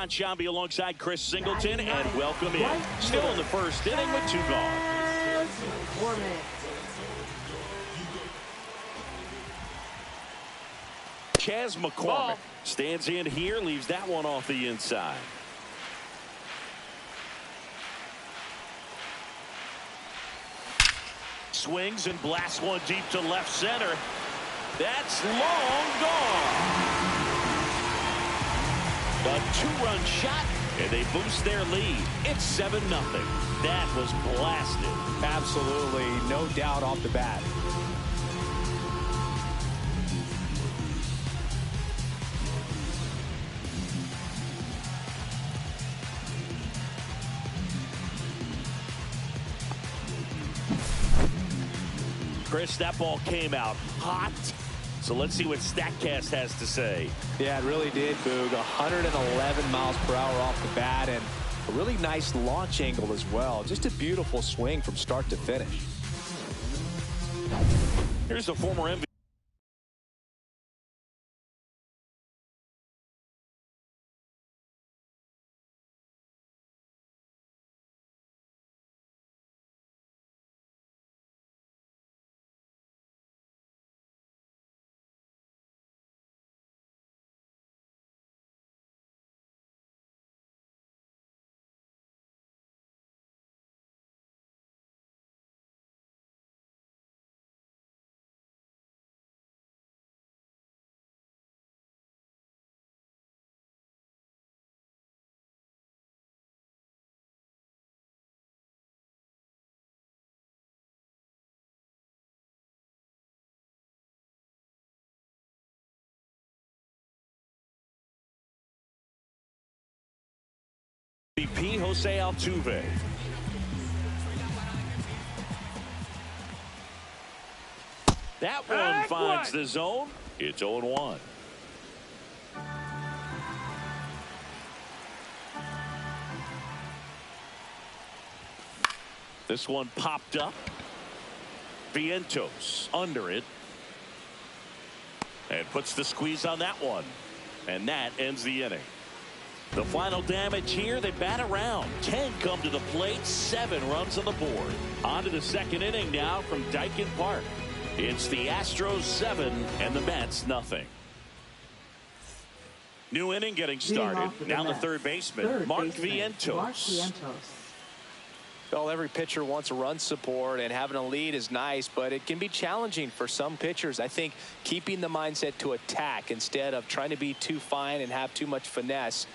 John Shambi alongside Chris Singleton, and welcome in. Still in the first inning with 2 gone. 4 minutes. Chas McCormick stands in here, leaves that one off the inside. Swings and blasts one deep to left center. That's long gone. A 2-run shot, and they boost their lead. It's 7-0. That was blasted. Absolutely, no doubt off the bat. Chris, that ball came out hot. So let's see what StatCast has to say. Yeah, it really did, Boog. 111 miles per hour off the bat, and a really nice launch angle as well. Just a beautiful swing from start to finish. Here's the former MVP. Jose Altuve. That one finds the zone. It's 0-1. This one popped up. Vientos under it. And puts the squeeze on that one. And that ends the inning. The final damage here, they bat around. 10 come to the plate, 7 runs on the board. On to the second inning now from Daikin Park. It's the Astros 7 and the Mets nothing. New inning getting started. Now the third baseman, Mark Vientos. Well, every pitcher wants a run support, and having a lead is nice, but it can be challenging for some pitchers. I think keeping the mindset to attack instead of trying to be too fine and have too much finesse.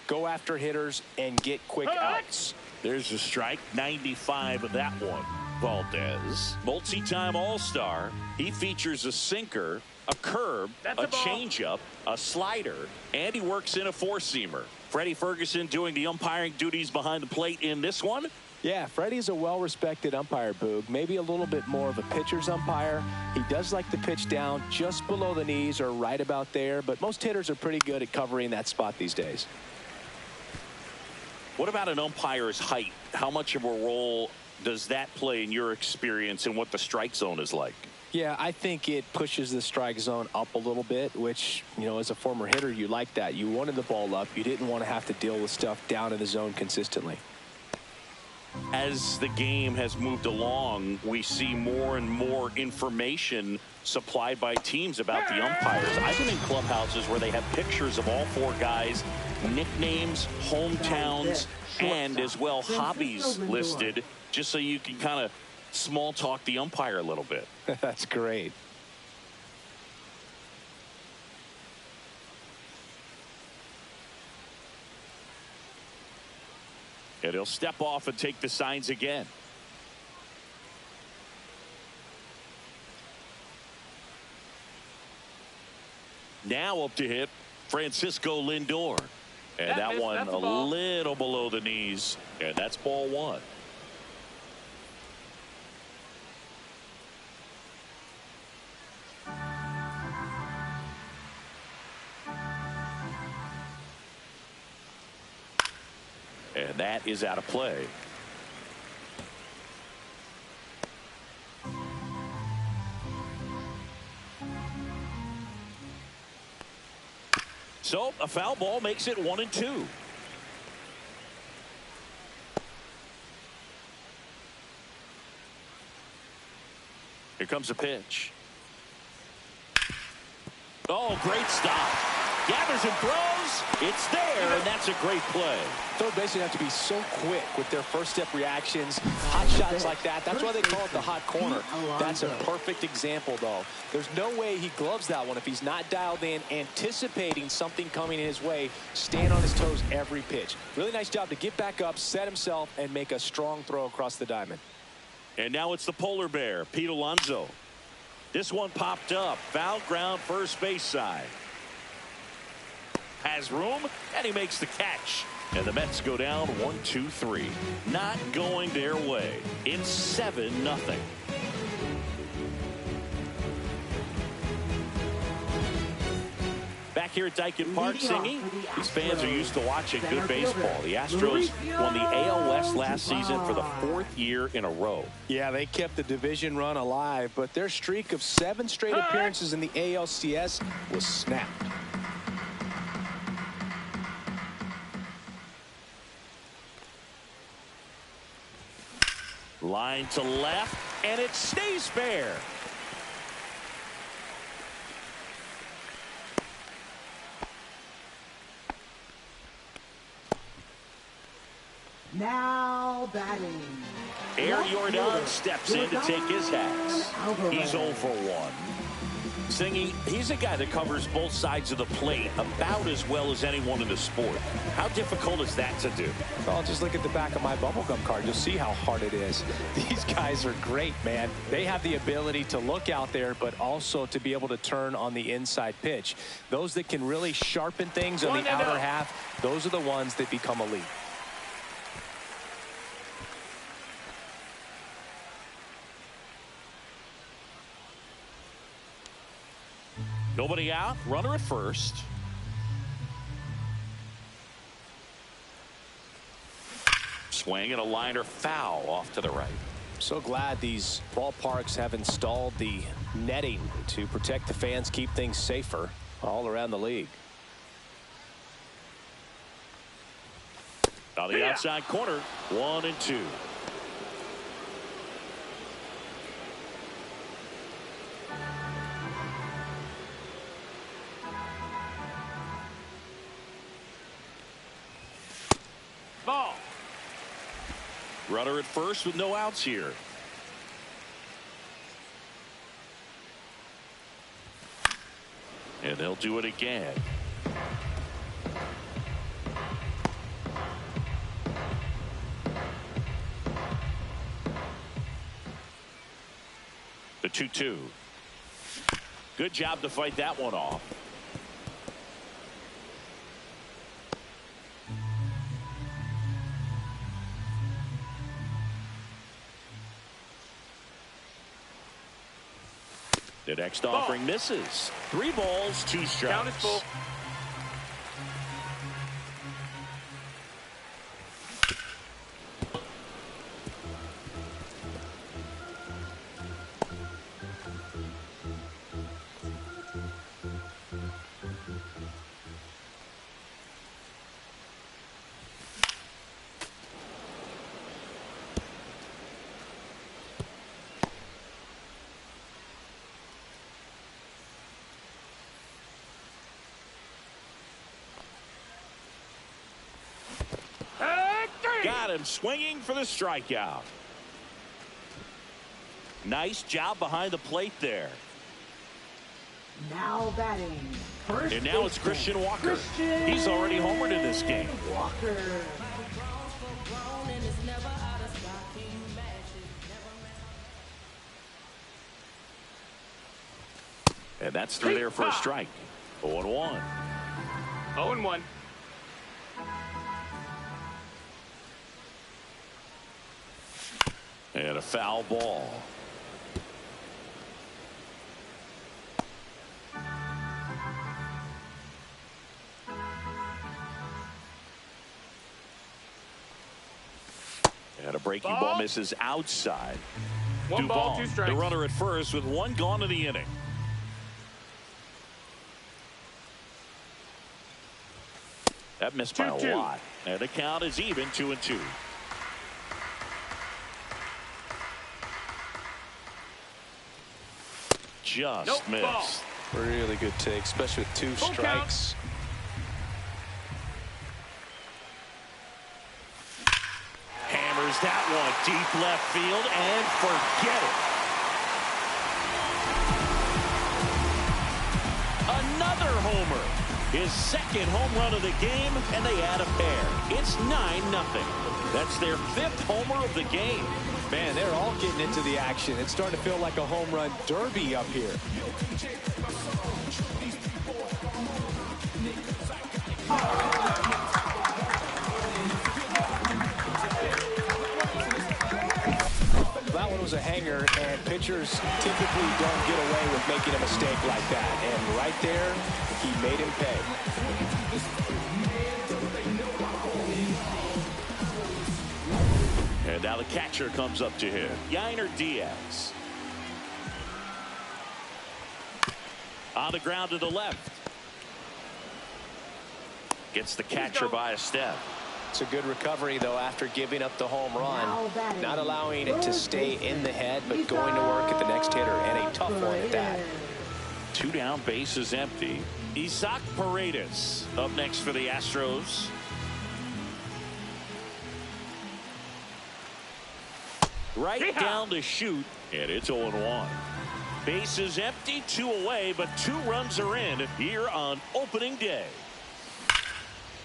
Go after hitters and get quick outs. There's a strike, 95 of that one. Valdez, multi-time All-Star. He features a sinker, a curve, a changeup, a slider, and he works in a four-seamer. Freddie Ferguson doing the umpiring duties behind the plate in this one. Yeah, Freddie's a well-respected umpire, Boog. Maybe a little bit more of a pitcher's umpire. He does like to pitch down just below the knees or right about there, but most hitters are pretty good at covering that spot these days. What about an umpire's height? How much of a role does that play in your experience and what the strike zone is like? Yeah, I think it pushes the strike zone up a little bit, which, you know, as a former hitter, you like that. You wanted the ball up. You didn't want to have to deal with stuff down in the zone consistently. As the game has moved along, we see more and more information supplied by teams about the umpires. I've been in clubhouses where they have pictures of all 4 guys, nicknames, hometowns, and as well hobbies listed, just so you can kind of small talk the umpire a little bit. That's great. And he'll step off and take the signs again. Now up to hit Francisco Lindor. And that one a little below the knees. And that's ball 1. And that is out of play. So a foul ball makes it 1-2. Here comes a pitch. Oh, great stop. Gathers and throws. It's there, and that's a great play. Third basemen have to be so quick with their first step reactions. Hot shots like that. That's why they call it the hot corner. That's a perfect example, though. There's no way he gloves that one if he's not dialed in, anticipating something coming his way, staying on his toes every pitch. Really nice job to get back up, set himself, and make a strong throw across the diamond. And now it's the polar bear, Pete Alonso. This one popped up. Foul ground, first base side. Has room, and he makes the catch. And the Mets go down 1-2-3. Not going their way. It's 7-0. Back here at Daikin Park singing. These fans are used to watching good baseball. The Astros won the AL West last season for the 4th year in a row. Yeah, they kept the division run alive, but their streak of 7 straight appearances in the ALCS was snapped. Line to left, and it stays fair. Now batting. Aaron Jordan steps in to take his hats. He's 0 for 1. Singy, he's a guy that covers both sides of the plate about as well as anyone in the sport. How difficult is that to do? Well, just look at the back of my bubblegum card. You'll see how hard it is. These guys are great, man. They have the ability to look out there, but also to be able to turn on the inside pitch. Those that can really sharpen things on the outer half, those are the ones that become elite. Nobody out, runner at first. Swing and a liner foul off to the right. So glad these ballparks have installed the netting to protect the fans, keep things safer all around the league. On the outside corner, 1-2. Ball. Runner at first with no outs here. And they'll do it again. The 2-2. Good job to fight that one off. The next offering misses. 3 balls, 2 strikes. Count is full. Got him swinging for the strikeout. Nice job behind the plate there. Now batting. First and now it's Christian Walker. He's already homered in this game. Walker. And that's through there for a strike. 0-1. 0-1. And a foul ball. And a breaking ball misses outside. 1 ball, 2 strikes. The runner at first with 1 gone in the inning. That missed by a lot. And the count is even 2-2. just missed. Ball. Really good take, especially with 2 Full strikes. Hammers that one deep left field and forget it. Another homer. His second home run of the game, and they add a pair. It's 9-0. That's their 5th homer of the game. Man, they're all getting into the action. It's starting to feel like a home run derby up here. That one was a hanger, and pitchers typically don't get away with making a mistake like that. And right there, he made him pay. And now the catcher comes up to him. Yainer Diaz. On the ground to the left. Gets the catcher by a step. It's a good recovery, though, after giving up the home run. Not allowing it to stay in the head, but going to work at the next hitter, and a tough one at that. 2 down, bases empty. Isaac Paredes up next for the Astros. Right down to shoot, and it's 0-1. Bases empty, 2 away, but 2 runs are in here on opening day.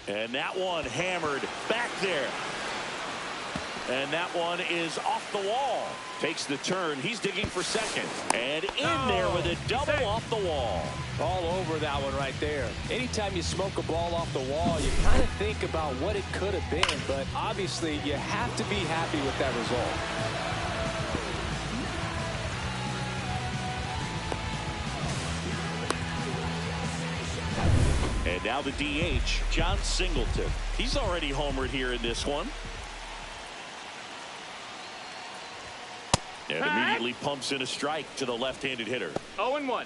And that one hammered back there. And that one is off the wall. Takes the turn. He's digging for second. And in there with a double off the wall. All over that one right there. Anytime you smoke a ball off the wall, you kind of think about what it could have been. But obviously, you have to be happy with that result. And now the DH, John Singleton. He's already homered here in this one. And immediately pumps in a strike to the left-handed hitter. 0-1.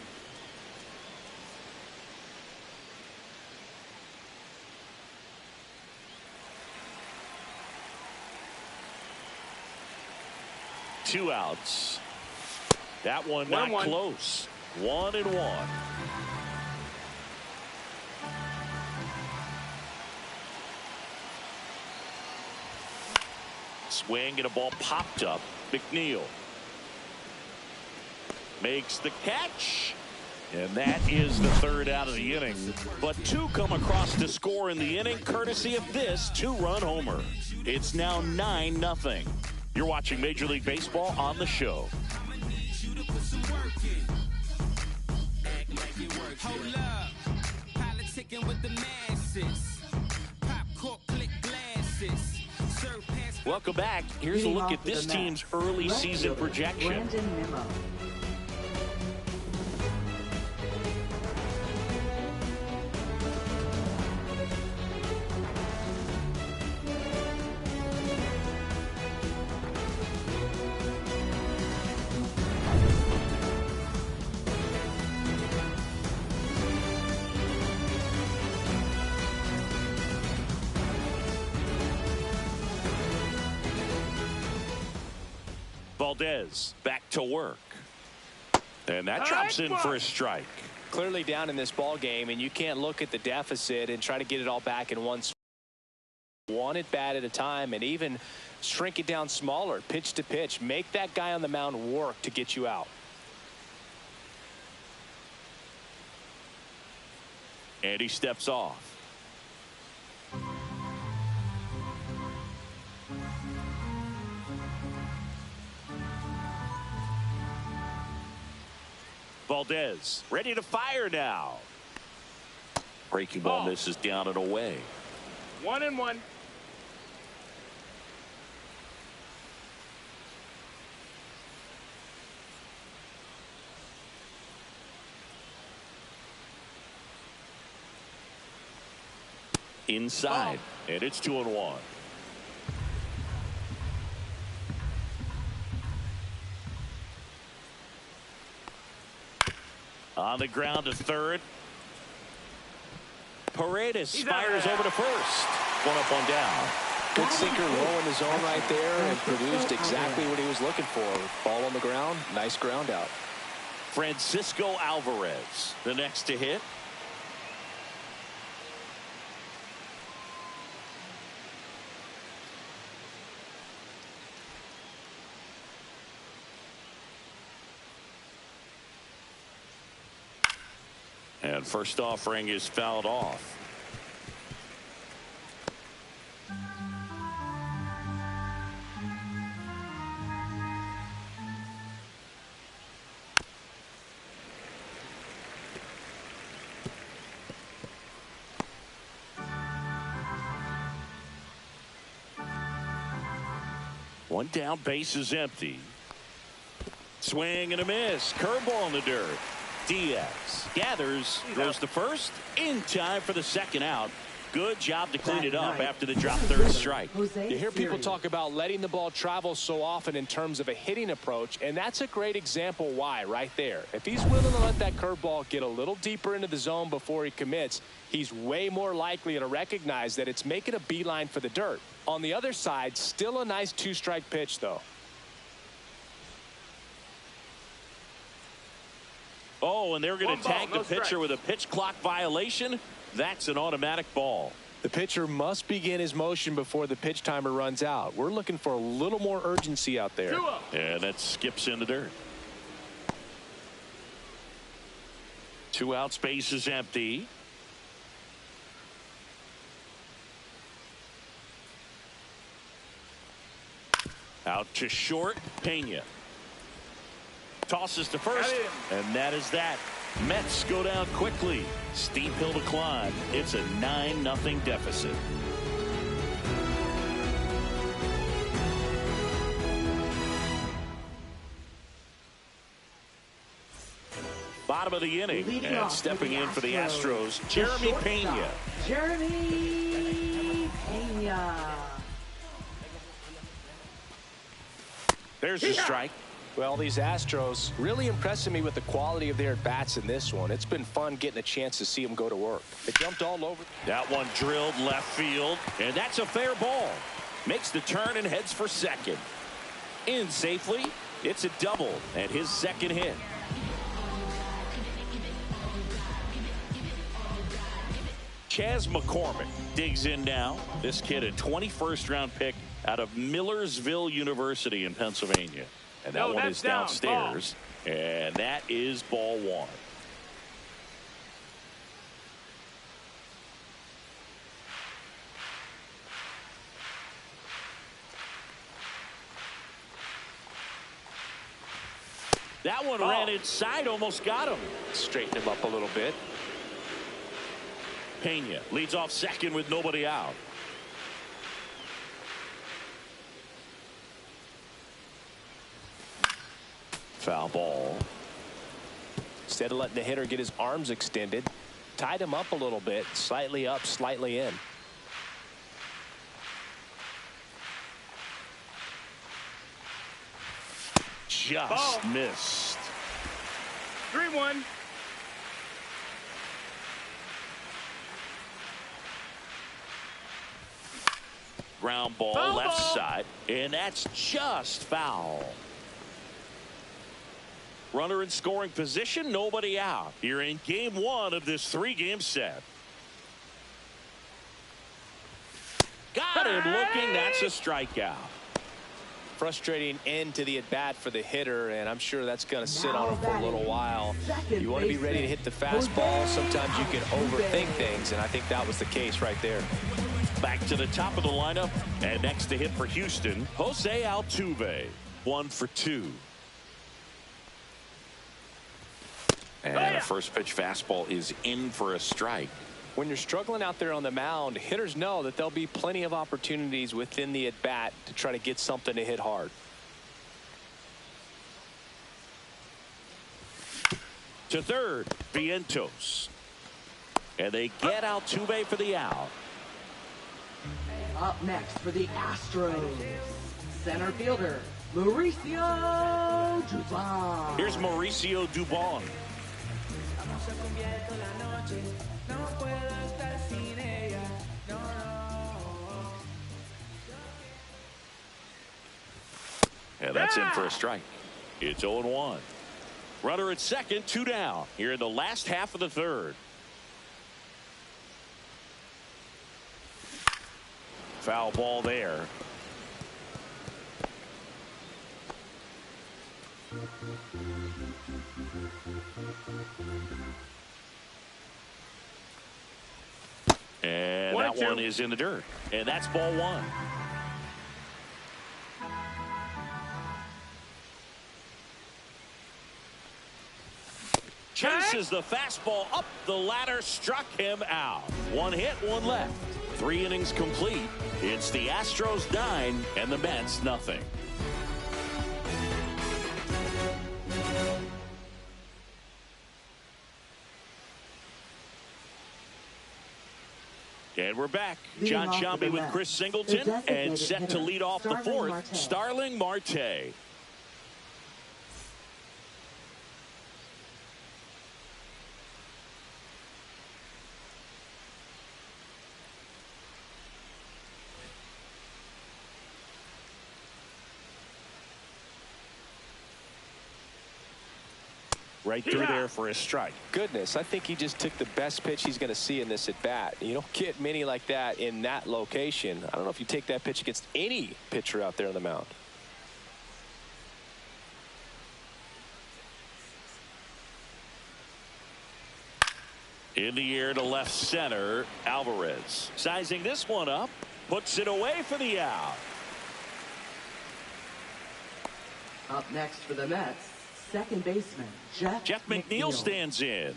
Two outs. That one not 1-1. close. 1-1. Swing and a ball popped up. McNeil makes the catch, and that is the 3rd out of the inning. But 2 come across to score in the inning, courtesy of this 2-run homer. It's now 9-0. You're watching Major League Baseball on the show. Hold up, politicking with the masses. Pop cork, click glasses. Welcome back. Here's a look at this team's early season projection. Valdez back to work, and that drops in for a strike. Clearly down in this ball game, and you can't look at the deficit and try to get it all back in one at bat at a time, and even shrink it down smaller, pitch to pitch. Make that guy on the mound work to get you out. And he steps off. Valdez ready to fire now. Breaking ball misses down and away. 1-1. Inside, and it's 2-1. On the ground to third. Paredes fires over to first. 1 up, 1 down. Good sinker low in the zone right there and produced exactly what he was looking for. Ball on the ground. Nice ground out. Francisco Alvarez, the next to hit. And first offering is fouled off. One down, base is empty. Swing and a miss. Curveball in the dirt. Diaz gathers, goes to first, in time for the second out. Good job to clean it up after the drop third strike. You hear people talk about letting the ball travel so often in terms of a hitting approach, and that's a great example why right there. If he's willing to let that curveball get a little deeper into the zone before he commits, he's way more likely to recognize that it's making a beeline for the dirt. On the other side, still a nice two-strike pitch, though. Oh, and they're going to tag the pitcher with a pitch clock violation. That's an automatic ball. The pitcher must begin his motion before the pitch timer runs out. We're looking for a little more urgency out there. And that skips in the dirt. 2 outs, base is empty. Out to short, Pena. Tosses to first, and that is that. Mets go down quickly. Steep hill to climb. It's a 9-0 deficit. Bottom of the inning, and stepping in for the Astros, Jeremy Pena. Jeremy Pena. There's the strike. Well, these Astros really impressing me with the quality of their at-bats in this one. It's been fun getting a chance to see them go to work. They jumped all over. That one drilled left field, and that's a fair ball. Makes the turn and heads for second. In safely, it's a double and his second hit. Chas McCormick digs in now. This kid, a 21st round pick out of Millersville University in Pennsylvania. And that one is downstairs. And that is ball one. That one ran inside, almost got him. Straighten him up a little bit. Pena leads off second with nobody out. Foul ball. Instead of letting the hitter get his arms extended, tied him up a little bit, slightly up, slightly in. Just missed. 3-1. Ground ball left side, and that's just foul. Runner in scoring position, nobody out. You're in game one of this 3-game set. Got him looking. That's a strikeout. Frustrating end to the at-bat for the hitter, and I'm sure that's going to sit on him for a little while. You want to be ready to hit the fastball. Sometimes you can overthink things, and I think that was the case right there. Back to the top of the lineup, and next to hit for Houston, Jose Altuve. 1 for 2. And a first pitch fastball is in for a strike. When you're struggling out there on the mound, hitters know that there'll be plenty of opportunities within the at-bat to try to get something to hit hard. To third, Vientos. And they get Altuve for the out. Up next for the Astros, center fielder, Mauricio Dubon. Here's Mauricio Dubon. And that's in for a strike. It's 0-1. Runner at second, 2 down here in the last half of the third. Foul ball there. And that one is in the dirt. And that's ball 1. Chases the fastball up the ladder, struck him out. 1 hit, 1 left. 3 innings complete. It's the Astros 9 and the Mets nothing. And we're back. John Sciambi with Chris Singleton and set to lead off the fourth, Starling Marte. Right through there for a strike. Goodness, I think he just took the best pitch he's going to see in this at bat. You don't get many like that in that location. I don't know if you take that pitch against any pitcher out there on the mound. In the air to left center, Alvarez sizing this one up, puts it away for the out. Up next for the Mets, second baseman Jeff McNeil stands in.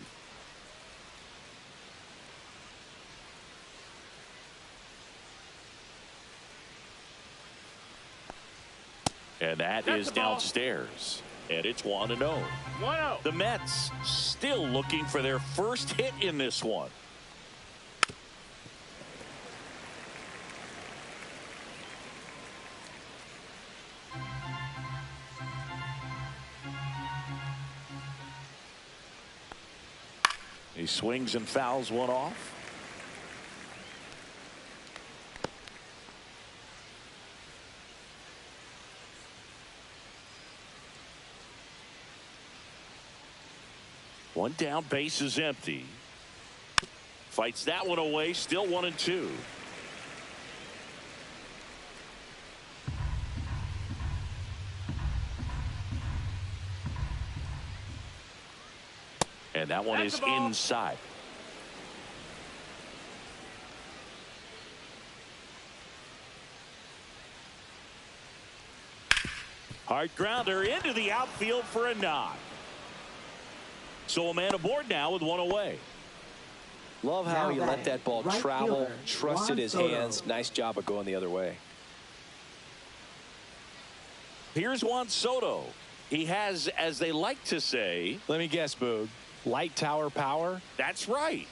And that is downstairs. And it's 1-0. 1-0. The Mets still looking for their first hit in this one. He swings and fouls one off. One down, base is empty. Fights that one away, still 1-2. And that one is inside. Hard grounder into the outfield for a knock. So a man aboard now with one away. Love how he let that ball travel, trusted his hands. Nice job of going the other way. Here's Juan Soto. He has, as they like to say, let me guess, Boog, light tower power. That's right.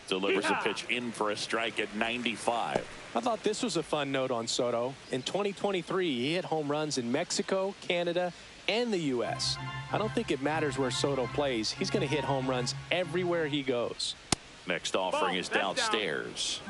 Delivers a pitch in for a strike at 95. I thought this was a fun note on Soto. In 2023, he hit home runs in Mexico, Canada, and the U.S. I don't think it matters where Soto plays. He's going to hit home runs everywhere he goes. Next offering is downstairs.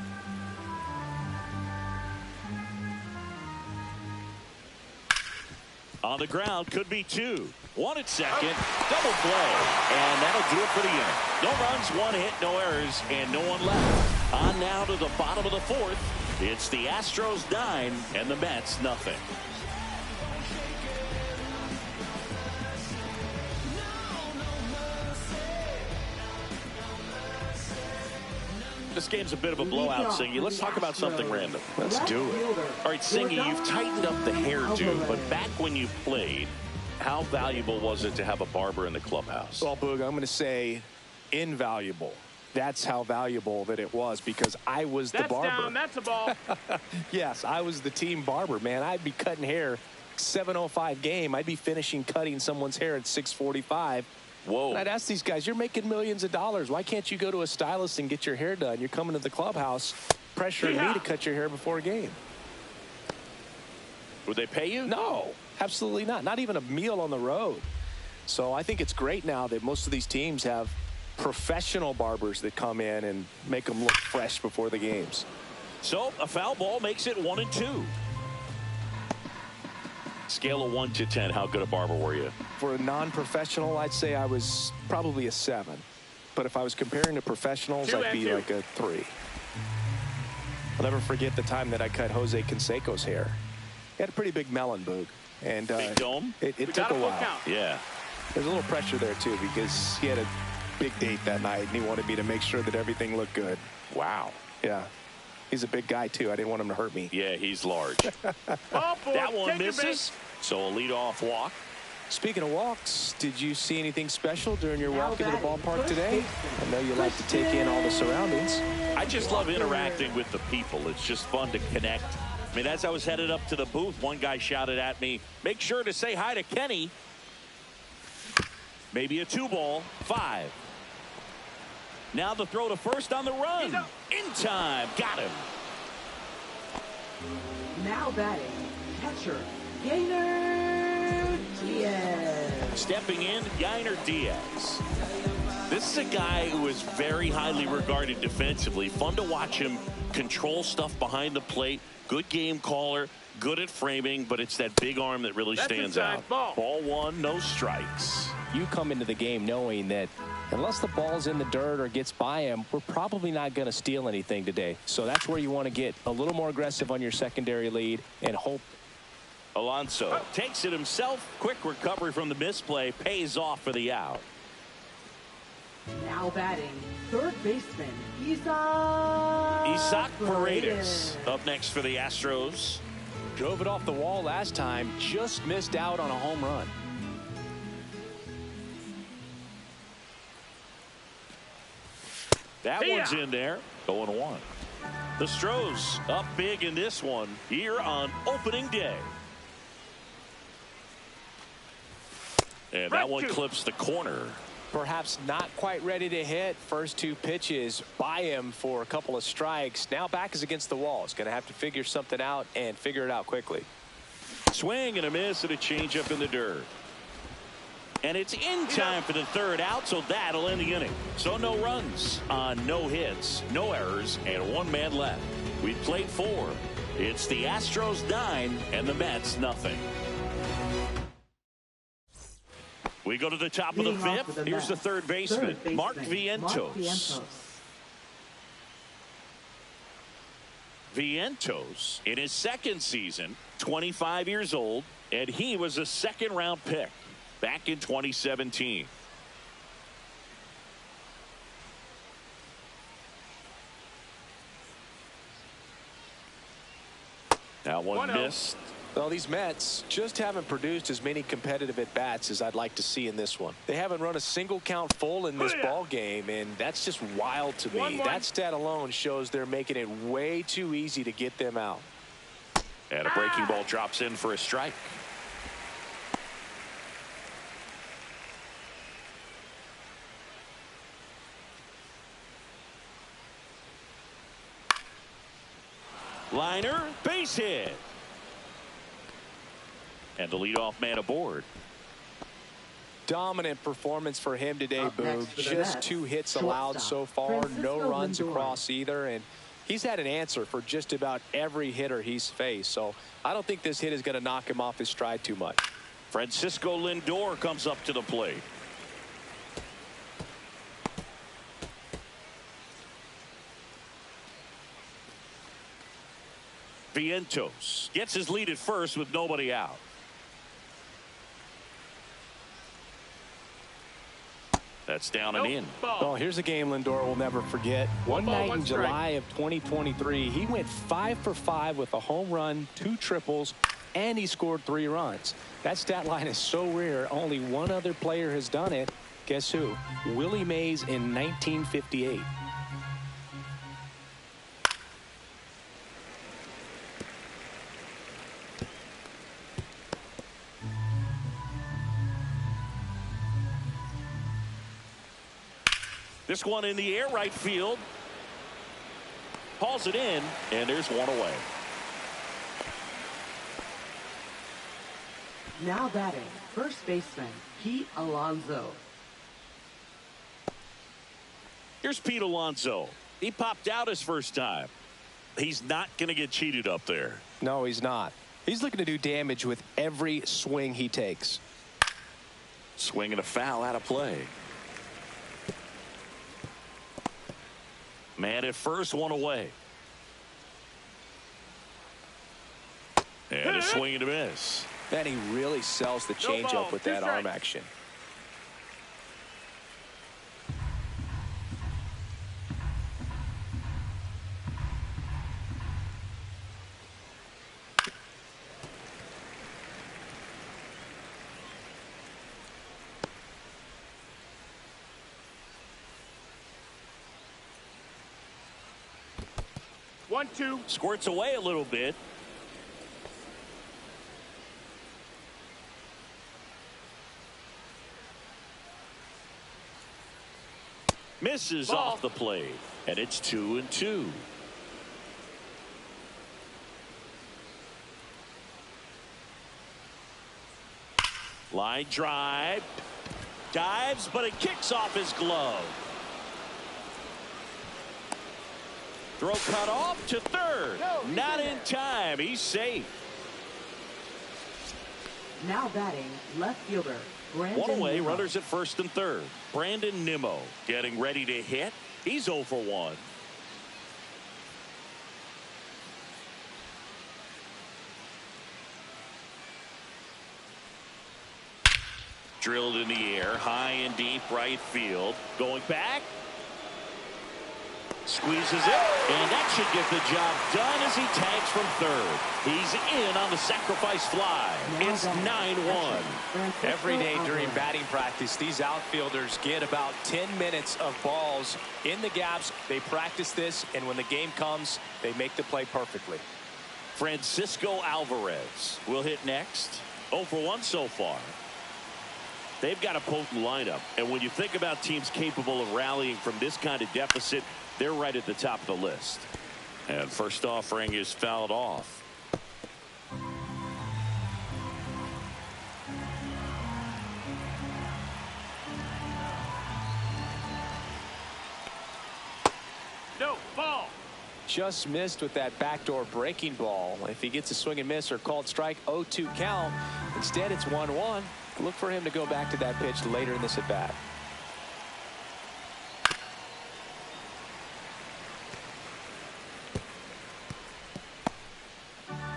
On the ground, could be 2. 1 at second, double play, and that'll do it for the inning. No runs, 1 hit, no errors, and no one left. On now to the bottom of the fourth. It's the Astros 9 and the Mets nothing. This game's a bit of a blowout, Singy. Let's talk about something random. Let's do it. All right, Singy, you've tightened up the hairdo, but back when you played, how valuable was it to have a barber in the clubhouse? Well, Boog, I'm going to say invaluable. That's how valuable that it was, because I was the barber. Down, that's a ball. Yes, I was the team barber, man. I'd be cutting hair 7:05 game. I'd be finishing cutting someone's hair at 6:45. Whoa. And I'd ask these guys, you're making millions of dollars. Why can't you go to a stylist and get your hair done? You're coming to the clubhouse pressuring me to cut your hair before a game. Would they pay you? No, absolutely not. Not even a meal on the road. So I think it's great now that most of these teams have professional barbers that come in and make them look fresh before the games. So a foul ball makes it 1-2. Scale of 1 to 10, how good a barber were you? For a non-professional, I'd say I was probably a 7. But if I was comparing to professionals, I'd be like a 3. I'll never forget the time that I cut Jose Canseco's hair. He had a pretty big melon, Boog. And big dome? It took a while. Yeah. There's a little pressure there, too, because he had a big date that night, and he wanted me to make sure that everything looked good. Wow. Yeah. He's a big guy, too. I didn't want him to hurt me. Yeah, he's large. That one misses. So a leadoff walk. Speaking of walks, did you see anything special during your walk into the ballpark today? I know you like to take in all the surroundings. I just love interacting with the people. It's just fun to connect. I mean, as I was headed up to the booth, one guy shouted at me, make sure to say hi to Kenny. Maybe a 2-ball, 5. Now the throw to first on the run. In time. Got him. Now batting, catcher, Yainer Diaz. Stepping in, Yainer Diaz. This is a guy who is very highly regarded defensively. Fun to watch him control stuff behind the plate. Good game caller, good at framing, but it's that big arm that really stands out. Ball 1, no strikes. You come into the game knowing that unless the ball's in the dirt or gets by him, we're probably not going to steal anything today. So that's where you want to get a little more aggressive on your secondary lead and hope. Alonso takes it himself. Quick recovery from the misplay. Pays off for the out. Now batting, third baseman, Isaac Paredes. Up next for the Astros. Drove it off the wall last time. Just missed out on a home run. That one's in there. 0-1. The Astros up big in this one here on opening day. And that one clips the corner. Perhaps not quite ready to hit. First 2 pitches by him for a couple of strikes. Now back is against the wall. He's going to have to figure something out and figure it out quickly. Swing and a miss and a changeup in the dirt. And it's in time for the third out, so that'll end the inning. So no runs on no hits, no errors, and 1 man left. We played 4. It's the Astros 9 and the Mets nothing. We go to the top of the 5th. Here's the third baseman, Mark Vientos. Vientos in his 2nd season, 25 years old, and he was a 2nd-round pick back in 2017. That one missed. Well, these Mets just haven't produced as many competitive at-bats as I'd like to see in this one. They haven't run a single count full in this ball game, and that's just wild to me. That stat alone shows they're making it way too easy to get them out. And a breaking ball drops in for a strike. Liner, base hit. And the leadoff man aboard. Dominant performance for him today, Boog. Just 2 hits allowed so far. No runs across either. And he's had an answer for just about every hitter he's faced. So I don't think this hit is going to knock him off his stride too much. Francisco Lindor comes up to the plate. Vientos gets his lead at first with nobody out. That's down and in. Well, here's a game Lindor will never forget. One night in July of 2023, he went 5 for 5 with a home run, 2 triples, and he scored 3 runs. That stat line is so rare. Only one other player has done it. Guess who? Willie Mays in 1958. This one in the air, right field. Hauls it in, and there's one away. Now batting, first baseman, Pete Alonso. Here's Pete Alonso. He popped out his first time. He's not going to get cheated up there. No, he's not. He's looking to do damage with every swing he takes. Swing and a foul out of play. Man at first, one away. And a swing and a miss. And he really sells the changeup with that arm action. One, two. Squirts away a little bit. Misses off the plate, and it's 2-2. Line drive. Dives, but it kicks off his glove. Throw cut off to third. Not in time. He's safe. Now batting, left fielder, Brandon One away, Nimmo. runners at first and third. Brandon Nimmo getting ready to hit. He's 0 for 1. Drilled in the air, high and deep right field. Going back. Squeezes it, and that should get the job done as he tags from third. He's in on the sacrifice fly. It's 9-1. Every day during batting practice, these outfielders get about 10 minutes of balls in the gaps. They practice this, and when the game comes, they make the play perfectly. Francisco Alvarez will hit next. 0 for 1 so far. They've got a potent lineup, and when you think about teams capable of rallying from this kind of deficit, they're right at the top of the list. And first offering is fouled off. No, ball. Just missed with that backdoor breaking ball. If he gets a swing and miss or called strike, 0-2 count. Instead, it's 1-1. Look for him to go back to that pitch later in this at bat.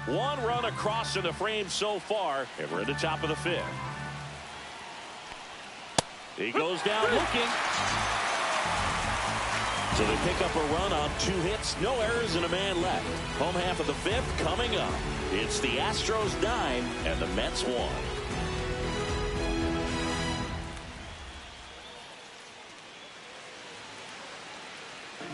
One run across in the frame so far, and we're at the top of the 5th. He goes down looking. So they pick up a run on 2 hits, no errors, and a man left. Home half of the 5th coming up. It's the Astros 9 and the Mets 1.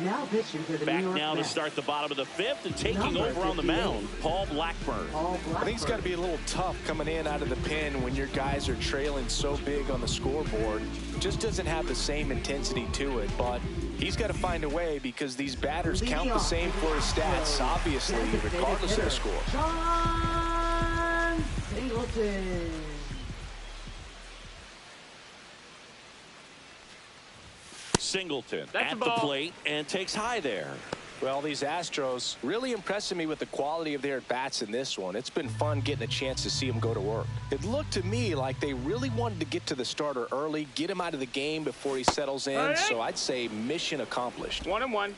Now pitching for the Back New York now to Mets. start the bottom of the 5th and taking Number over on the 58. mound, Paul Blackburn. I think it's got to be a little tough coming in out of the pen when your guys are trailing so big on the scoreboard. Just doesn't have the same intensity to it, but he's got to find a way because these batters count the same for his stats, obviously, regardless of the score. John Singleton. Singleton That's at a the ball. plate and takes high there. Well, these Astros really impressing me with the quality of their at-bats in this one. It's been fun getting a chance to see them go to work. It looked to me like they really wanted to get to the starter early, get him out of the game before he settles in. All right. So I'd say mission accomplished. 1-1.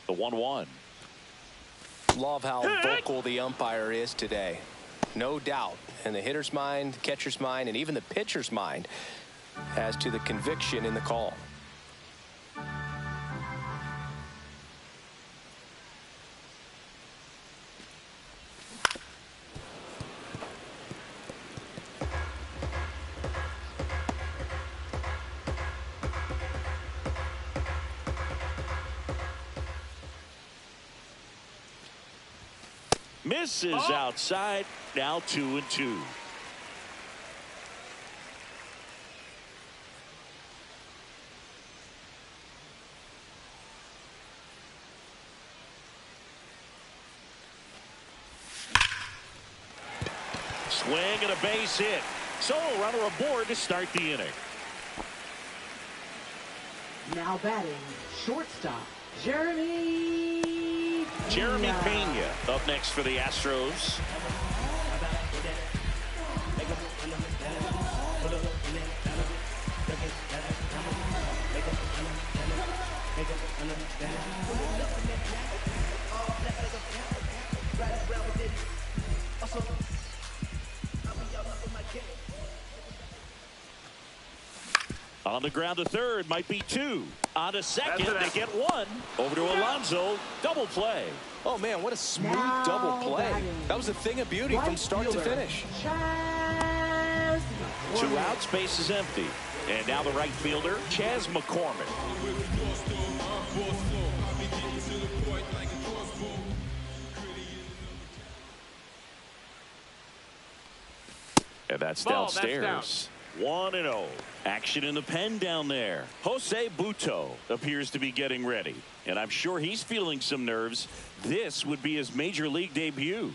The 1-1. Love how vocal the umpire is today. No doubt in the hitter's mind, catcher's mind, and even the pitcher's mind as to the conviction in the call. Misses outside. Now 2-2. Swing and a base hit. So a runner aboard to start the inning. Now batting, shortstop, Jeremy Pena up next for the Astros. On the ground to third, might be two. On to second, they get one. Over to Alonso, double play. Oh, man, what a smooth double play. That was a thing of beauty from start to finish. Two outs, base is empty. And now the right fielder, Chas McCormick. And that's downstairs. 1-0. Action in the pen down there. Jose Butto appears to be getting ready. And I'm sure he's feeling some nerves. This would be his major league debut.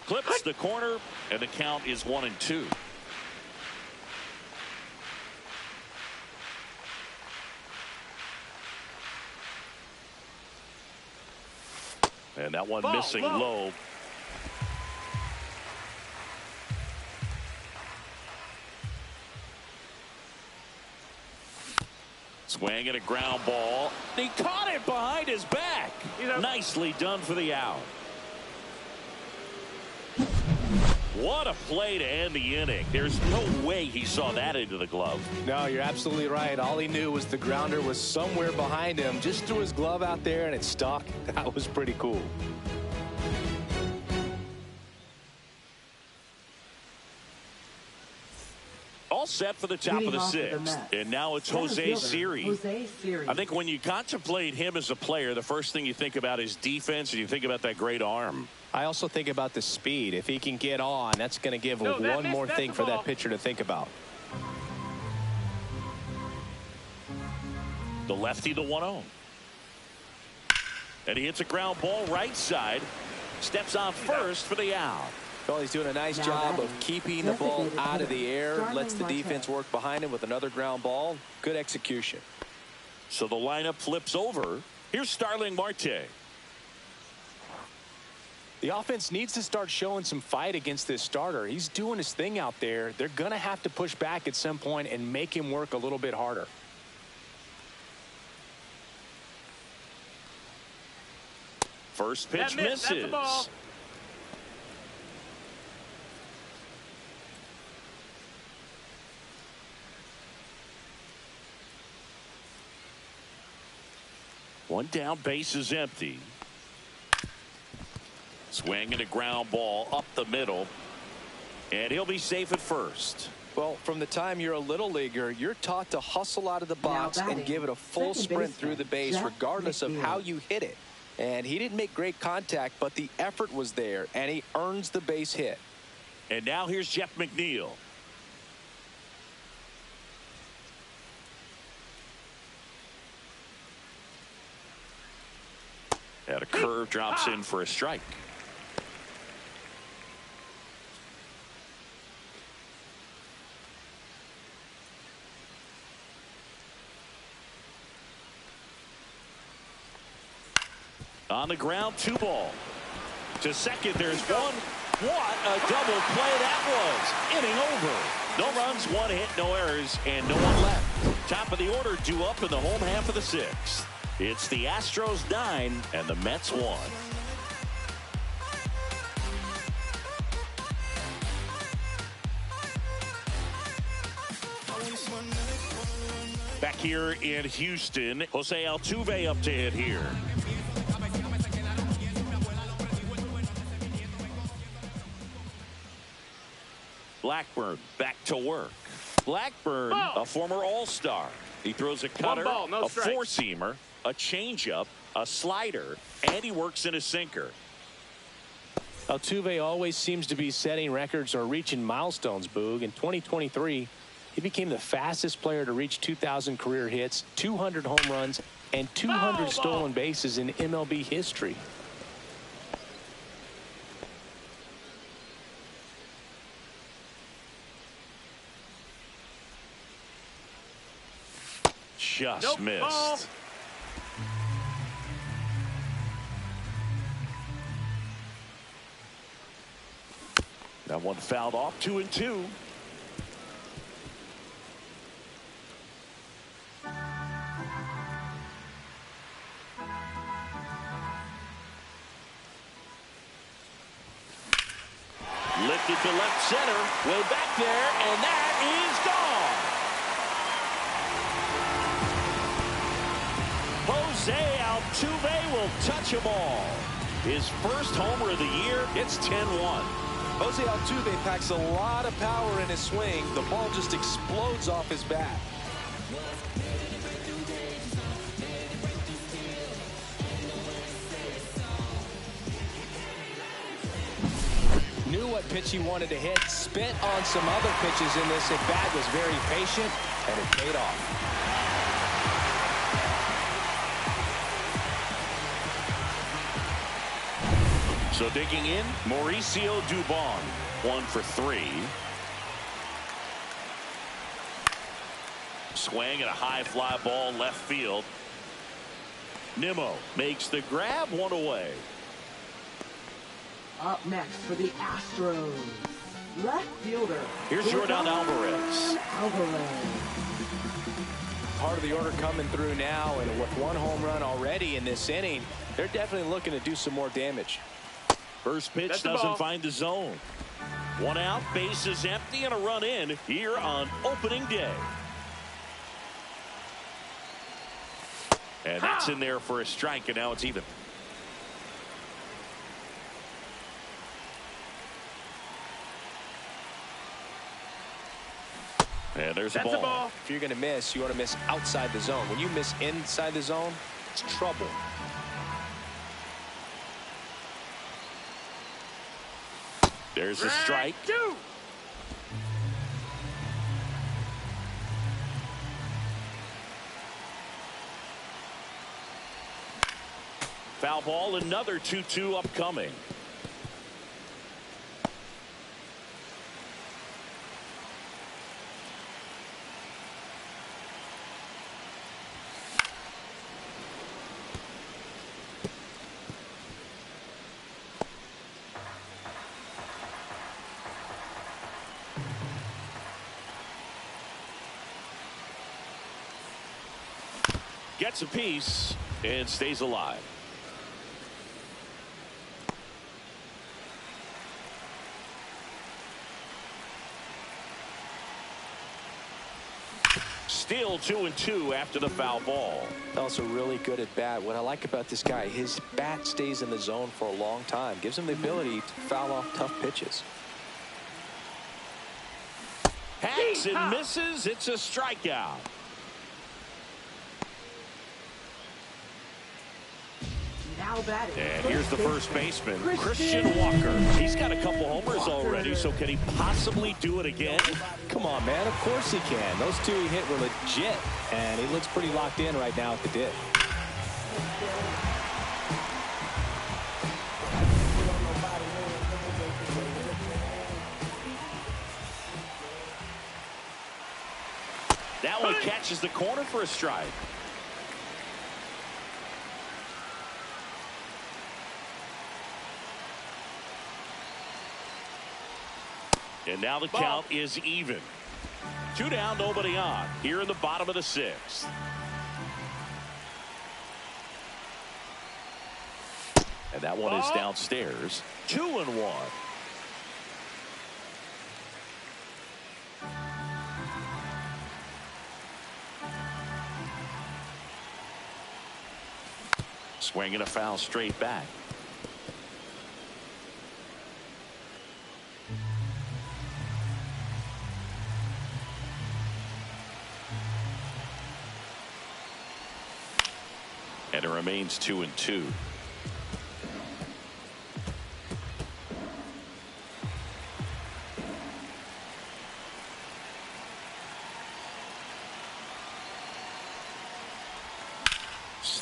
Clips the corner, and the count is 1-2. And that one missing low. Swing and a ground ball. He caught it behind his back. Nicely done for the out. What a play to end the inning. There's no way he saw that into the glove. No, you're absolutely right. All he knew was the grounder was somewhere behind him. Just threw his glove out there and it stuck. That was pretty cool. All set for the top of the sixth. And now it's Jose Siri. I think when you contemplate him as a player, the first thing you think about is defense, and you think about that great arm. I also think about the speed. If he can get on, that's going to give one more thing for that pitcher to think about. The lefty, the 1-0. And he hits a ground ball right side. Steps on first for the out. Well, he's doing a nice job of keeping the ball out of the air. Lets the defense work behind him with another ground ball. Good execution. So the lineup flips over. Here's Starling Marte. The offense needs to start showing some fight against this starter. He's doing his thing out there. They're going to have to push back at some point and make him work a little bit harder. First pitch misses. One down, base is empty. Swing and a ground ball up the middle. And he'll be safe at first. Well, from the time you're a little leaguer, you're taught to hustle out of the box and give it a full sprint through the base regardless of how you hit it. And he didn't make great contact, but the effort was there, and he earns the base hit. And now here's Jeff McNeil. And a curve drops in for a strike. On the ground, 2-ball. To second, there's one. What a double play that was. Inning over. No runs, 1 hit, no errors, and no one left. Top of the order due up in the home half of the sixth. It's the Astros 9 and the Mets 1. Back here in Houston, Jose Altuve up to hit here. Blackburn back to work. Blackburn, a former All-Star. He throws a cutter, a four-seamer, a changeup, a slider, and he works in a sinker. Altuve always seems to be setting records or reaching milestones, Boog. In 2023, He became the fastest player to reach 2,000 career hits, 200 home runs, and 200 stolen bases in MLB history. Just missed. That one fouled off, 2-2. Lifted to left center, way back there, and that is gone. Jose Altuve will touch a ball. His first homer of the year. It's 10-1. Jose Altuve packs a lot of power in his swing. The ball just explodes off his bat. Knew what pitch he wanted to hit, spent on some other pitches in this at bat, was very patient, and it paid off. So digging in, Mauricio Dubon, 1 for 3. Swing and a high fly ball left field. Nimmo makes the grab, 1 away. Up next for the Astros, left fielder. Here's Jordan Alvarez. Part of the order coming through now, and with 1 home run already in this inning, they're definitely looking to do some more damage. First pitch doesn't find the zone. 1 out, base is empty, and a run in here on opening day. And that's in there for a strike, and now it's even. And there's a ball. If you're going to miss, you want to miss outside the zone. When you miss inside the zone, it's trouble. There's a strike. 2. Foul ball, another 2-2 upcoming. Gets a piece and stays alive. Still 2-2 after the foul ball. Also really good at bat. What I like about this guy, his bat stays in the zone for a long time. Gives him the ability to foul off tough pitches. Hacks and misses. It's a strikeout. And here's the first baseman, Christian Walker. He's got a couple homers already, so can he possibly do it again? Come on, man. Of course he can. Those 2 he hit were legit, and he looks pretty locked in right now at the dip. That one catches the corner for a strike. And now the count is even. 2 down, nobody on. Here in the bottom of the 6th. And that one is downstairs. 2-1. Swinging a foul straight back. And it remains 2-2.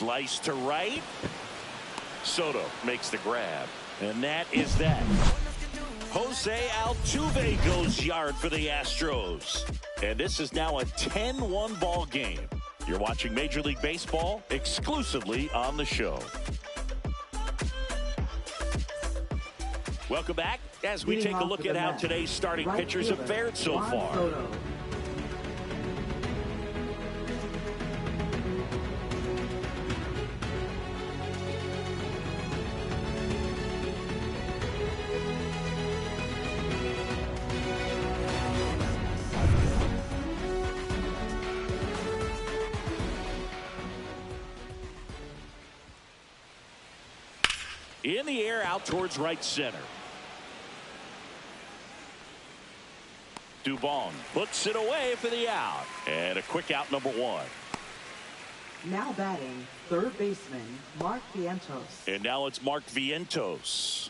Slice to right. Soto makes the grab. And that is that. Jose Altuve goes yard for the Astros. And this is now a 10-1 ball game. You're watching Major League Baseball exclusively on the show. Welcome back as we take a look at how today's starting pitchers have fared so far. In the air, out towards right center. Dubon puts it away for the out. And a quick out, number one. Now batting, third baseman, Mark Vientos. And now it's Mark Vientos.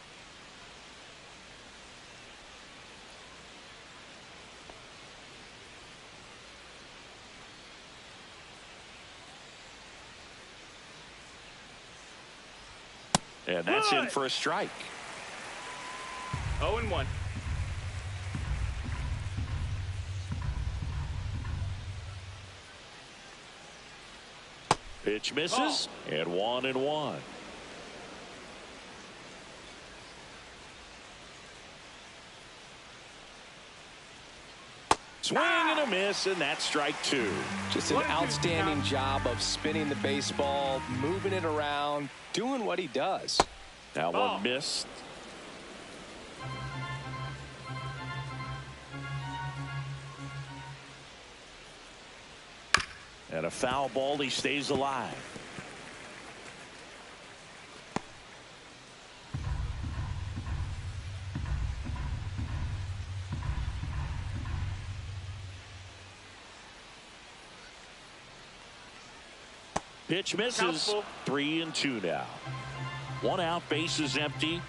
And that's in for a strike. 0-1. Pitch misses, and 1-1. Swing and a miss, and that's strike two. Just an outstanding job of spinning the baseball, moving it around, doing what he does. That one missed. And a foul ball, he stays alive. Pitch misses. 3-2 now. One out, base is empty.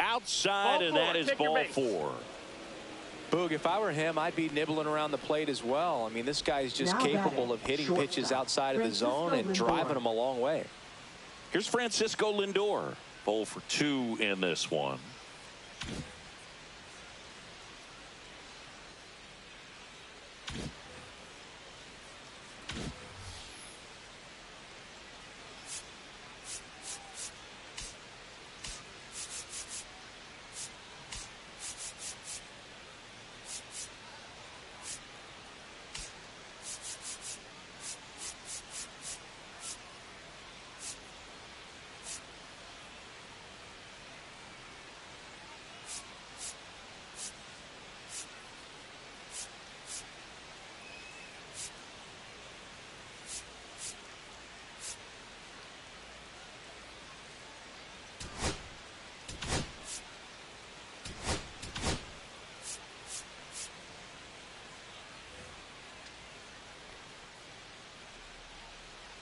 Outside, and that is ball four. Boog, if I were him, I'd be nibbling around the plate as well. I mean, this guy's just capable of hitting pitches outside of the zone and driving them a long way. Here's Francisco Lindor. 0 for 2 in this one.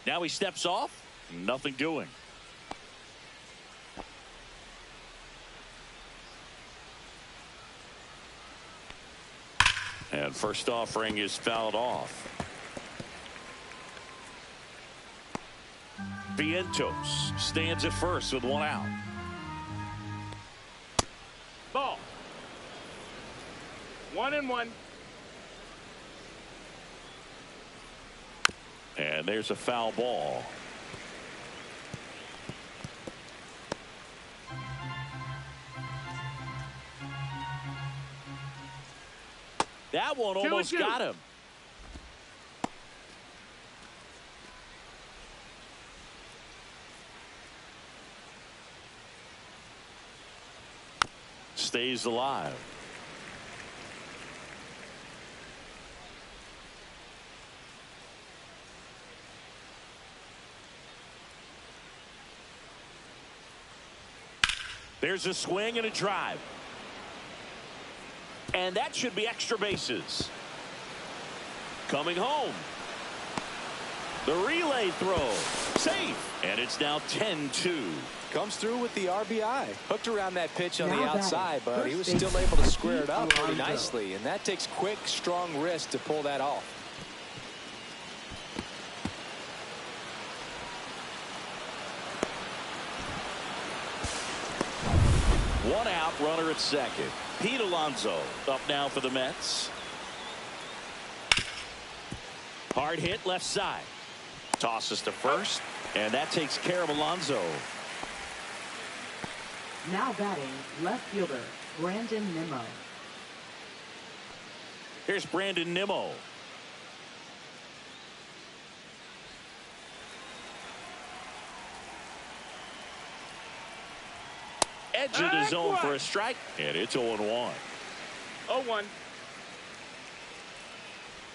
Now he steps off. Nothing doing. And first offering is fouled off. Vientos stands at first with one out. Ball. 1-1. And there's a foul ball. That one almost got him. Stays alive. There's a swing and a drive. And that should be extra bases. Coming home. The relay throw. safe, and it's now 10-2. Comes through with the RBI. Hooked around that pitch on the Now outside, but batting, he was first still base able to coach square it up pretty Alonso. nicely, and that takes quick, strong wrist to pull that off. One out, runner at second. Pete Alonso up now for the Mets. Hard hit left side. Tosses to first, and that takes care of Alonso. Now batting, left fielder, Brandon Nimmo. Here's Brandon Nimmo. Edge of the zone for a strike, and it's 0-1. 0-1.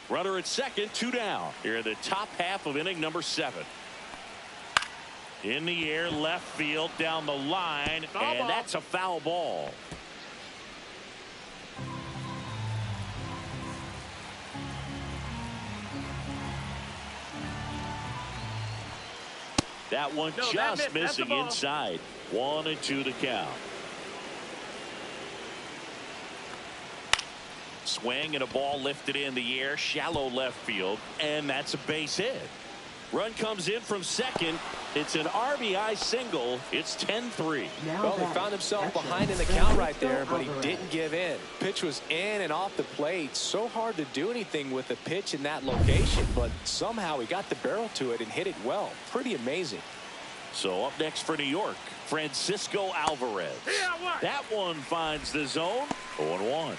Runner at second, 2 down. Here in the top half of inning number 7. In the air, left field, down the line, and that's a foul ball. That one just missing inside. 1-2 to count. Swing and a ball lifted in the air, shallow left field, and that's a base hit. Run comes in from second. It's an RBI single. It's 10-3. Well, he found himself behind in the count right there, but he didn't give in. Pitch was in and off the plate. So hard to do anything with the pitch in that location, but somehow he got the barrel to it and hit it well. Pretty amazing. So up next for New York, Francisco Alvarez. That one finds the zone. 0-1.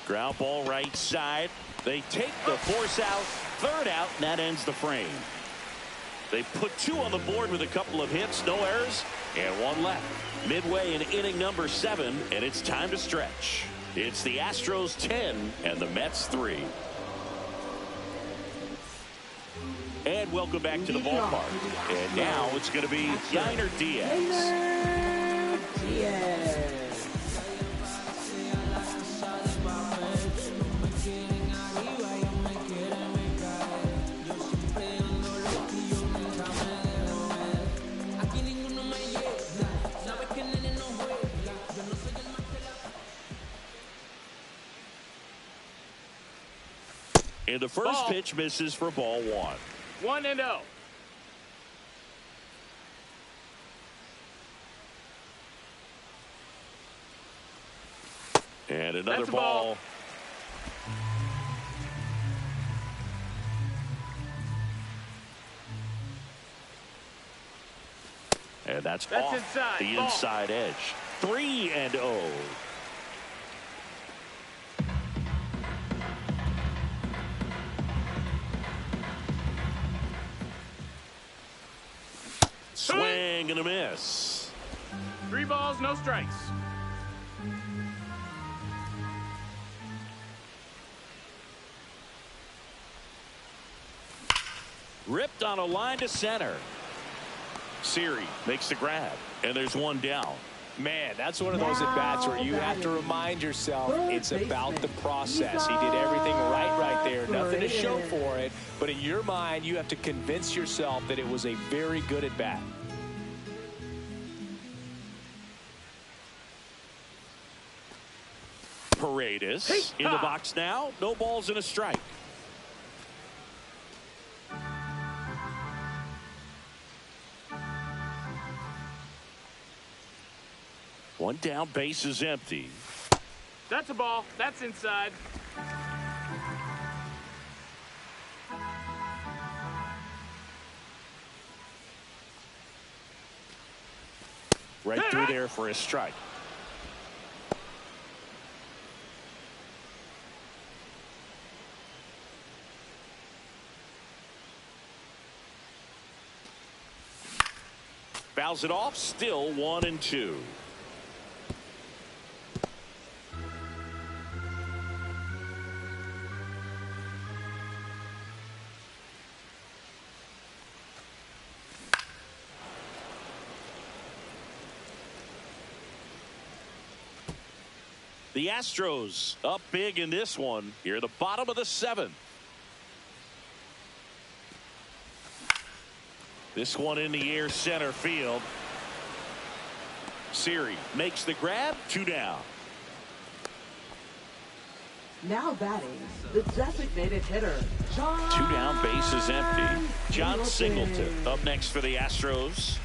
Ground ball right side. They take the force out. Third out, and that ends the frame. They put 2 on the board with a couple of hits, no errors, and 1 left. Midway in inning number 7, and it's time to stretch. It's the Astros 10 and the Mets 3. And welcome back to the ballpark. And now it's going to be Yainer Diaz. And the first pitch misses for ball 1. 1-0. And another ball. And that's off inside. the Ball. inside edge. 3-0. Swing and a miss. 3 balls, no strikes. Ripped on a line to center. Siri makes the grab, and there's 1 down. Man, that's one of those at-bats where you have to remind yourself it's about the process. He did everything right there. Nothing to show for it. But in your mind, you have to convince yourself that it was a very good at-bat. Paredes in the box now. No balls and a strike. One down, base is empty. That's a ball. That's inside. Right through there for a strike. Fouls it off, still 1-2. The Astros up big in this one here at the bottom of the 7th. This one in the air, center field. Siri makes the grab, 2 down. Now batting, the designated hitter, John. 2 down, bases empty. John Singleton up next for the Astros.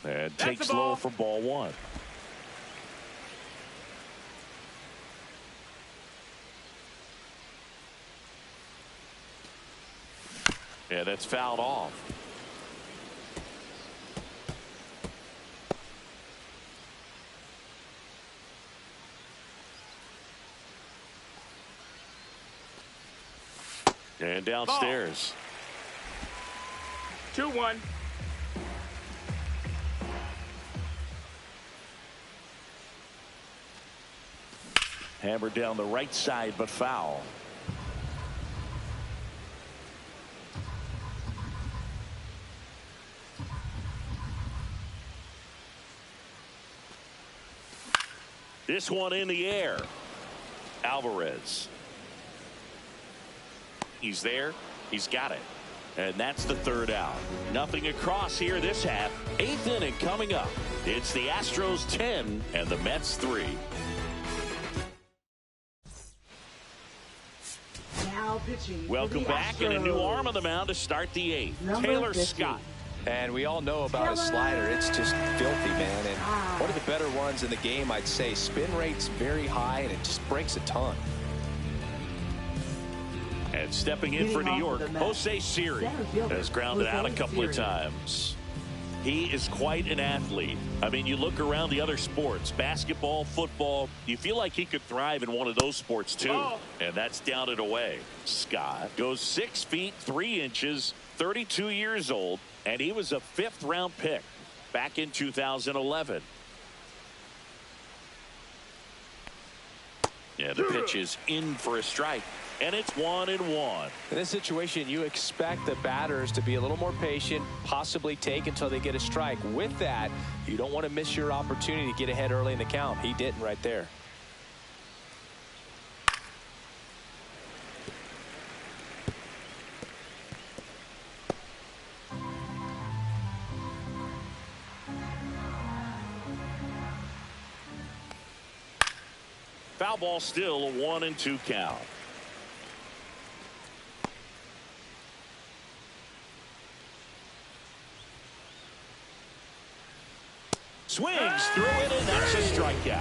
And takes low for ball 1. Yeah, that's fouled off. And downstairs. 2-1. Hammered down the right side, but foul. This one in the air. Alvarez. He's there. He's got it. And that's the 3rd out. Nothing across here this half. 8th inning coming up. It's the Astros 10 and the Mets 3. Now pitching. Welcome back, and a new arm on the mound to start the 8th. Taylor 50. Scott. And we all know about his slider. It's just filthy, man. And one of the better ones in the game, I'd say. Spin rate's very high, and it just breaks a ton. And stepping in for New York, Jose Siri has grounded out a couple of times. He is quite an athlete. I mean, you look around the other sports, basketball, football, you feel like he could thrive in one of those sports too. And that's down and away. Scott goes 6 feet 3 inches, 32 years old, and he was a 5th round pick back in 2011. Yeah, the pitch is in for a strike. And it's 1-1. In this situation, you expect the batters to be a little more patient, possibly take until they get a strike. With that, you don't want to miss your opportunity to get ahead early in the count. He didn't right there. Foul ball, still a 1-2 count. Swings through it, and that's a strikeout.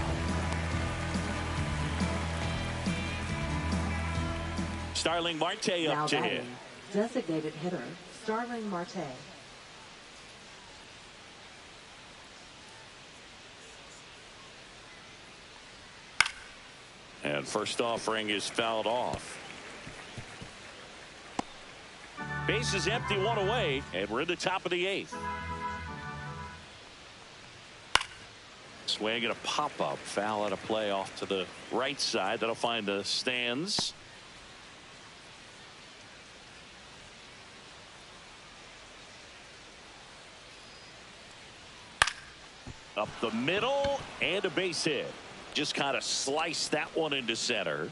Starling Marte Now up to batting, hit. designated hitter, Starling Marte. And first offering is fouled off. Base is empty, 1 away, and we're in the top of the 8th. Swing and a pop-up. Foul out of play off to the right side. That'll find the stands. Up the middle and a base hit. Just kind of sliced that one into center.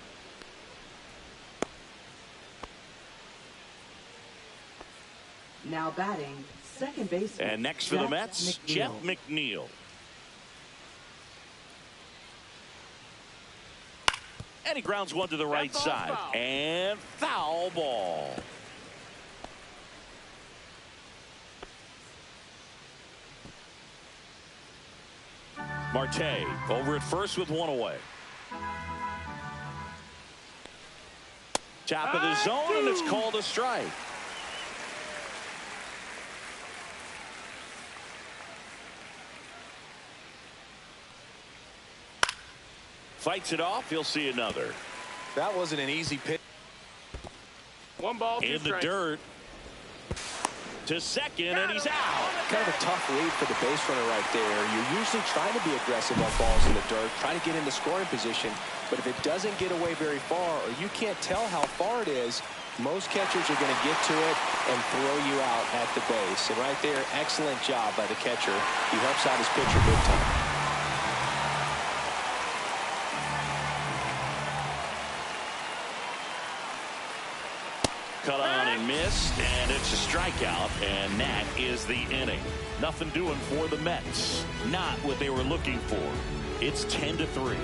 Now batting, second baseman. And next for the Mets, Jeff McNeil. And he grounds one to the right side. Foul. And foul ball. Marte over at first with 1 away. Top of the zone, and it's called a strike. Fights it off. He'll see another. That wasn't an easy pitch. One ball, two In the strikes. dirt. To second, and he's out. Kind of a tough read for the base runner right there. You're usually trying to be aggressive on balls in the dirt, try to get in the scoring position. But if it doesn't get away very far, or you can't tell how far it is, most catchers are going to get to it and throw you out at the base. And right there, excellent job by the catcher. He helps out his pitcher big time. Cut on and missed, and it's a strikeout, and that is the inning. Nothing doing for the Mets. Not what they were looking for. It's 10-3.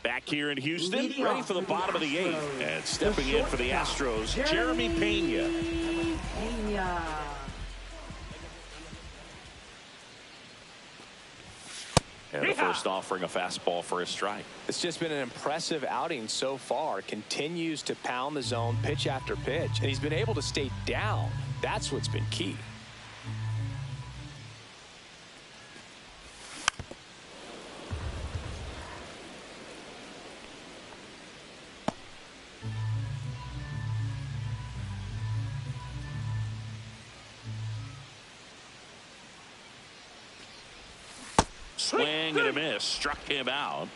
Back here in Houston, ready for the bottom of the eighth. And stepping in for the Astros, Jeremy Pena. And the first offering a fastball for a strike. It's just been an impressive outing so far. Continues to pound the zone pitch after pitch. And he's been able to stay down. That's what's been key. Swing and a miss. Struck him out.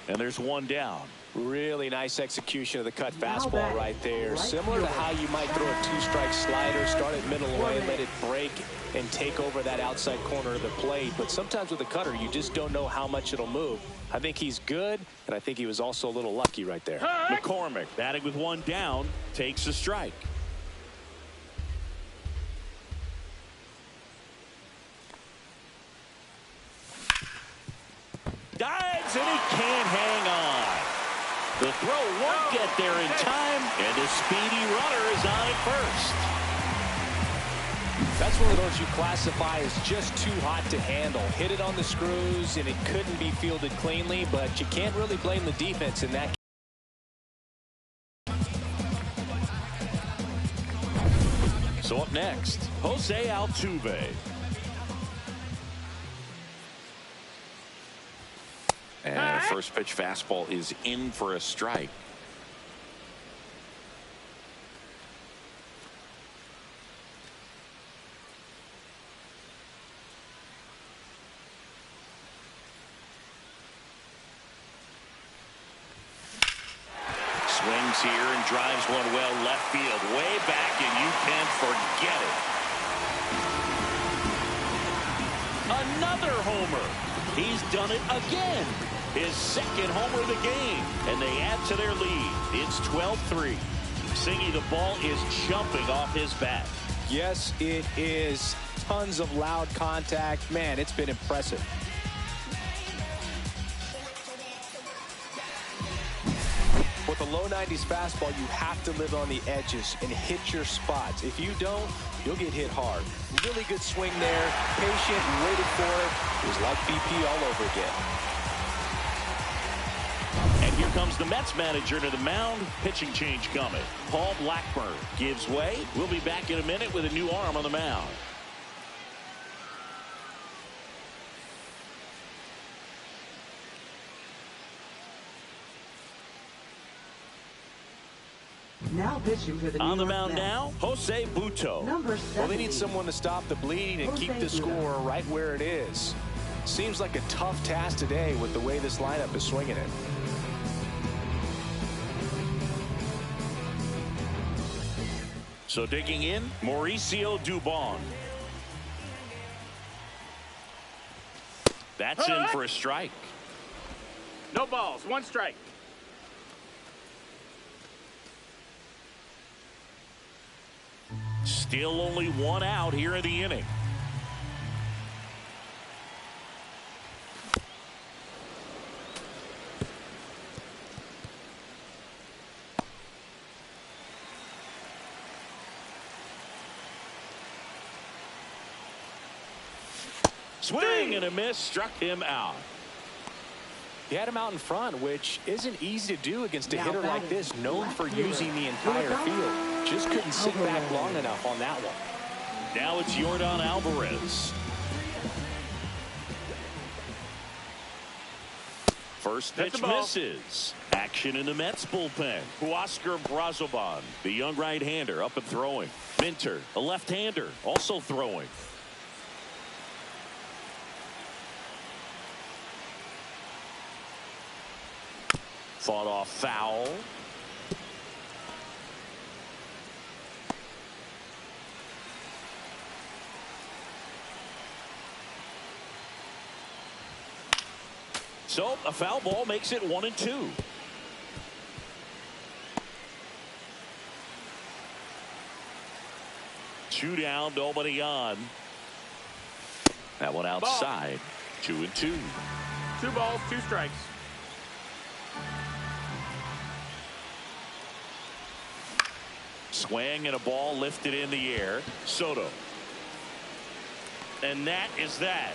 And there's one down. Really nice execution of the cut fastball right there. Similar to how you might throw a two-strike slider, start it middle away, let it break, and take over that outside corner of the plate. But sometimes with a cutter, you just don't know how much it'll move. I think he's good, and I think he was also a little lucky right there. McCormick batting with one down, takes a strike. Dives, and he can't hang on. The throw won't get there in time, and the speedy runner is on at first. That's one of those you classify as just too hot to handle. Hit it on the screws, and it couldn't be fielded cleanly, but you can't really blame the defense in that. So up next, Jose Altuve. And first pitch fastball is in for a strike. Swings here and drives one well left field, way back, and you can forget it. Another homer. He's done it again. His second homer of the game, and they add to their lead. It's 12-3. Singy, the ball is jumping off his bat. Yes, it is. Tons of loud contact. Man, it's been impressive. With a low 90s fastball, you have to live on the edges and hit your spots. If you don't, you'll get hit hard. Really good swing there. Patient, waited for it. It was like BP all over again. And here comes the Mets manager to the mound. Pitching change coming. Paul Blackburn gives way. We'll be back in a minute with a new arm on the mound. Now pitching for the on the New York mound Mets. now, Jose Butto. Number 70. Well, they need someone to stop the bleeding and keep the score right where it is. Seems like a tough task today with the way this lineup is swinging it. So digging in, Mauricio Dubon. That's in for a strike. No balls, one strike. Still only one out here in the inning. Swing and a miss, struck him out. He had him out in front, which isn't easy to do against a Now hitter like batting this, known left for fielder, using the entire Yordan field. Just couldn't sit back Alvarez. long enough on that one. Now it's Yordan Alvarez. First That's pitch the ball. misses. Action in the Mets bullpen. Huascar Brazoban, the young right-hander, up and throwing. Minter, a left-hander, also throwing. Fought off foul. So a foul ball makes it 1-2. Two down, nobody on. That one outside. 2-2. 2 balls, 2 strikes. Swing and a ball lifted in the air. Soto. And that is that.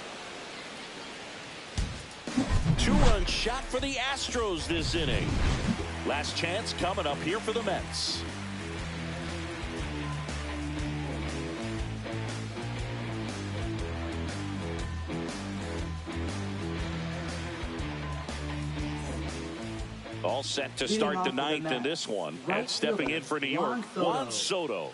2-run shot for the Astros this inning. Last chance coming up here for the Mets. All set to start the ninth in this one. And stepping in for New York, Juan Soto.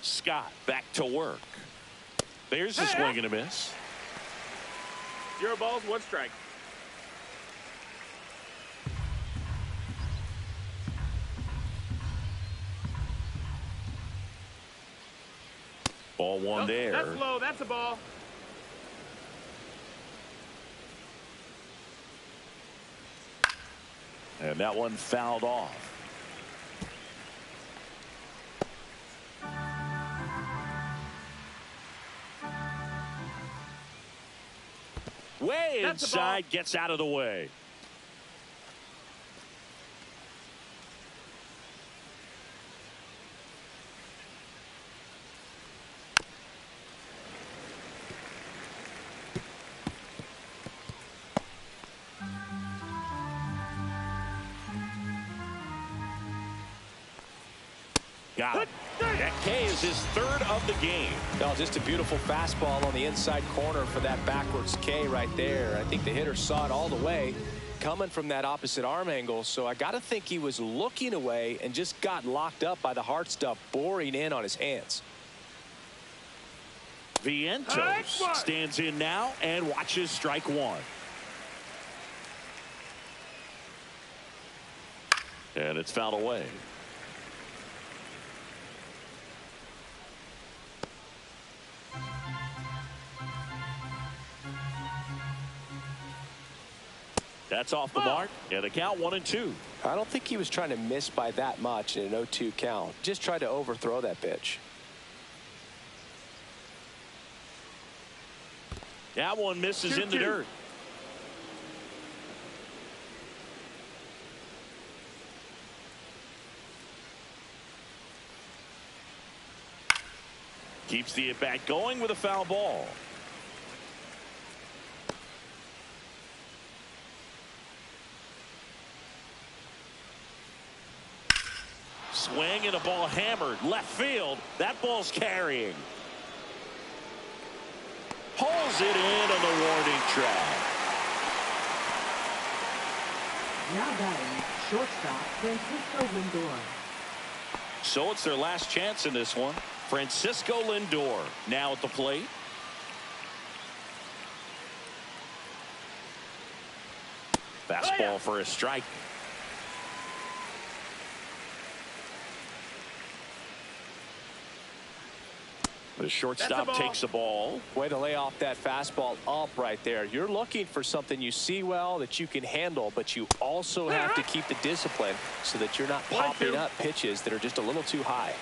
Scott back to work. There's a swing and a miss. 0 balls, 1 strike. Ball one there. That's low. That's a ball. And that one fouled off. Way inside, gets out of the way. Got it. That K is his 3rd of the game. No, just a beautiful fastball on the inside corner for that backwards K right there. I think the hitter saw it all the way coming from that opposite arm angle. So I got to think he was looking away and just got locked up by the hard stuff boring in on his hands. Vientos stands in now and watches strike one. And it's fouled away. That's off the mark, and the count 1-2. I don't think he was trying to miss by that much in an 0-2 count. Just tried to overthrow that pitch. That one misses in the dirt. Keeps the at-bat going with a foul ball. Swing and a ball hammered left field. That ball's carrying. Pulls it in on the warning track. Now batting, shortstop Francisco Lindor. So it's their last chance in this one. Francisco Lindor now at the plate. Fastball for a strike. The shortstop takes the ball. Way to lay off that fastball up right there. You're looking for something you see well that you can handle, but you also have to keep the discipline so that you're not popping up pitches that are just a little too high.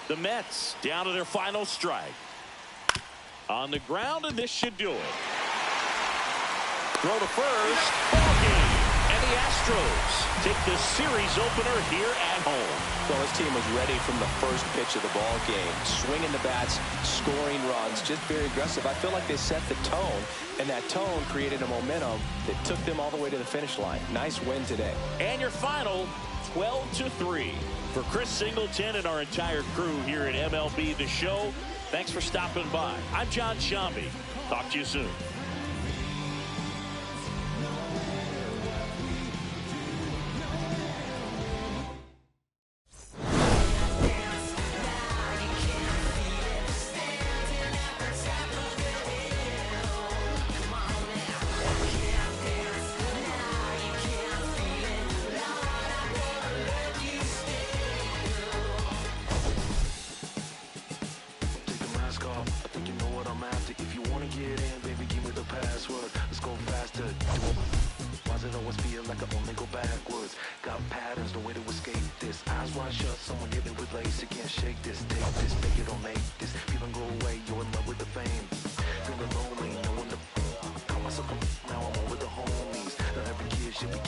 The Mets down to their final strike. On the ground, and this should do it. Throw to first. Ball game. And the Astros take the series opener here at home. Well, this team was ready from the first pitch of the ball game. Swinging the bats, scoring runs, just very aggressive. I feel like they set the tone, and that tone created a momentum that took them all the way to the finish line. Nice win today. And your final, 12-3. For Chris Singleton and our entire crew here at MLB The Show, thanks for stopping by. I'm John Shambi. Talk to you soon. Always feel like I only go backwards. Got patterns, no way to escape this. Eyes wide shut, someone hit me with lace. You can't shake this, take this, make it or make this. Feeling go away, you're in love with the fame. Feeling lonely, no one to call myself. Now I'm over the homies. Not every kid should be